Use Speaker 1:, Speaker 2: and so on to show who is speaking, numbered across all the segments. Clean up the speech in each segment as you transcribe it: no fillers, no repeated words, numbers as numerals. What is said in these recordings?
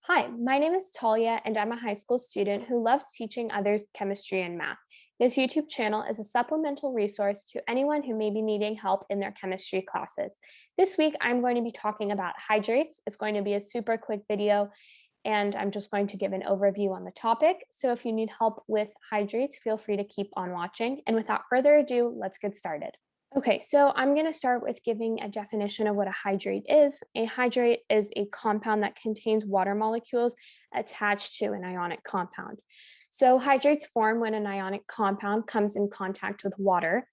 Speaker 1: Hi, my name is Talia, and I'm a high school student who loves teaching others chemistry and math. This YouTube channel is a supplemental resource to anyone who may be needing help in their chemistry classes. This week, I'm going to be talking about hydrates. It's going to be a super quick video, and I'm just going to give an overview on the topic. So if you need help with hydrates, feel free to keep on watching. And without further ado, let's get started. Okay, so I'm going to start with giving a definition of what a hydrate is. A hydrate is a compound that contains water molecules attached to an ionic compound. So hydrates form when an ionic compound comes in contact with water.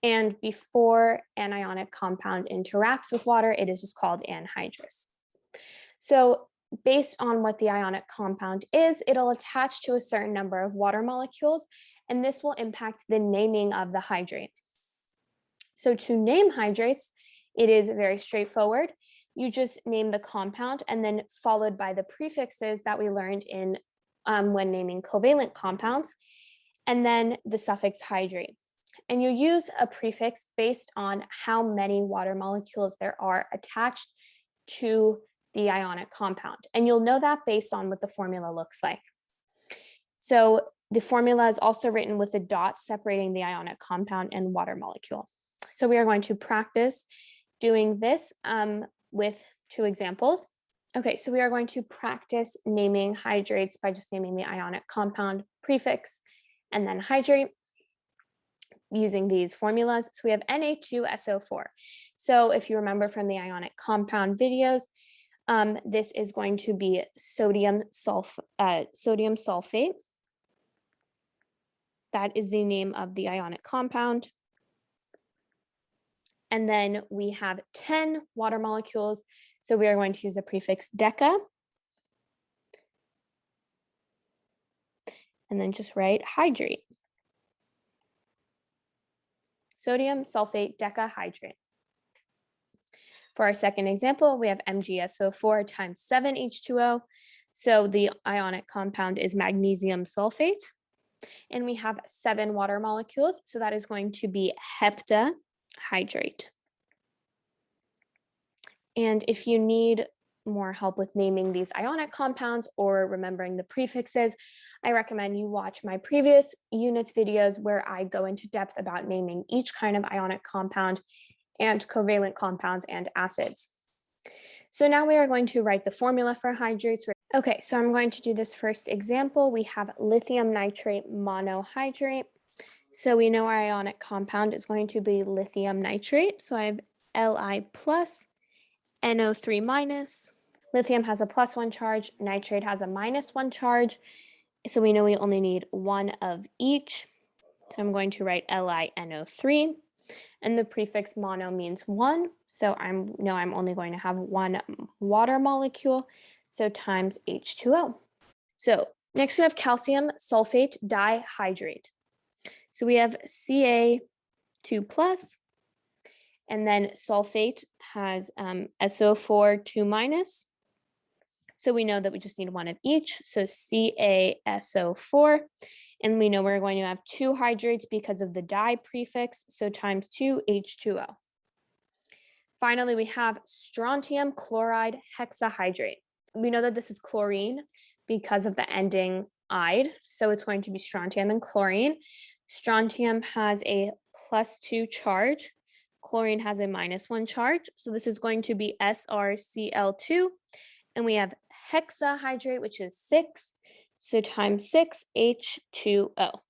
Speaker 1: And before an ionic compound interacts with water, it is just called anhydrous. So based on what the ionic compound is, it'll attach to a certain number of water molecules, and this will impact the naming of the hydrate. So to name hydrates, it is very straightforward. You just name the compound and then followed by the prefixes that we learned in when naming covalent compounds, and then the suffix hydrate. And you use a prefix based on how many water molecules there are attached to the ionic compound. And you'll know that based on what the formula looks like. So the formula is also written with a dot separating the ionic compound and water molecule. So we are going to practice doing this with two examples. Okay, so we are going to practice naming hydrates by just naming the ionic compound prefix and then hydrate using these formulas. So we have Na2SO4. So if you remember from the ionic compound videos, this is going to be sodium sulfate. That is the name of the ionic compound. And then we have 10 water molecules. So we are going to use the prefix deca. And then just write hydrate. Sodium sulfate decahydrate. For our second example, we have MgSO4 times 7H2O. So the ionic compound is magnesium sulfate. And we have 7 water molecules. So that is going to be heptahydrate. And if you need more help with naming these ionic compounds or remembering the prefixes, I recommend you watch my previous units videos where I go into depth about naming each kind of ionic compound and covalent compounds and acids. So now we are going to write the formula for hydrates. Okay, so I'm going to do this first example. We have lithium nitrate monohydrate. So we know our ionic compound is going to be lithium nitrate. So I have Li plus NO3 minus. Lithium has a +1 charge, nitrate has a -1 charge. So we know we only need one of each. So I'm going to write LiNO3. And the prefix mono means one. So I'm only going to have one water molecule. So times H2O. So next we have calcium sulfate dihydrate. So we have Ca2 plus. And then sulfate has SO4 2 minus. So we know that we just need one of each. So CaSO4. And we know we're going to have 2 hydrates because of the di prefix. So times 2 H2O. Finally, we have strontium chloride hexahydrate. We know that this is chlorine because of the ending "ide." So it's going to be strontium and chlorine. Strontium has a +2 charge. Chlorine has a -1 charge. So this is going to be SrCl2. And we have hexahydrate, which is 6. So times 6 H2O.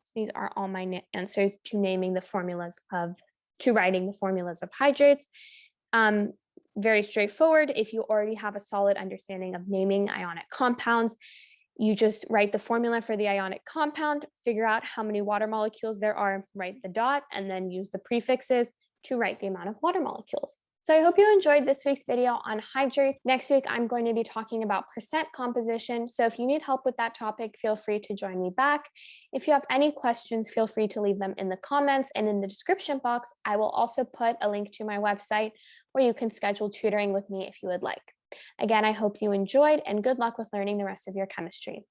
Speaker 1: So these are all my answers to writing the formulas of hydrates. Very straightforward. If you already have a solid understanding of naming ionic compounds, you just write the formula for the ionic compound, figure out how many water molecules there are, write the dot, and then use the prefixes to write the amount of water molecules. So I hope you enjoyed this week's video on hydrates. Next week, I'm going to be talking about percent composition. So if you need help with that topic, feel free to join me back. If you have any questions, feel free to leave them in the comments, and in the description box, I will also put a link to my website where you can schedule tutoring with me if you would like. Again, I hope you enjoyed, and good luck with learning the rest of your chemistry.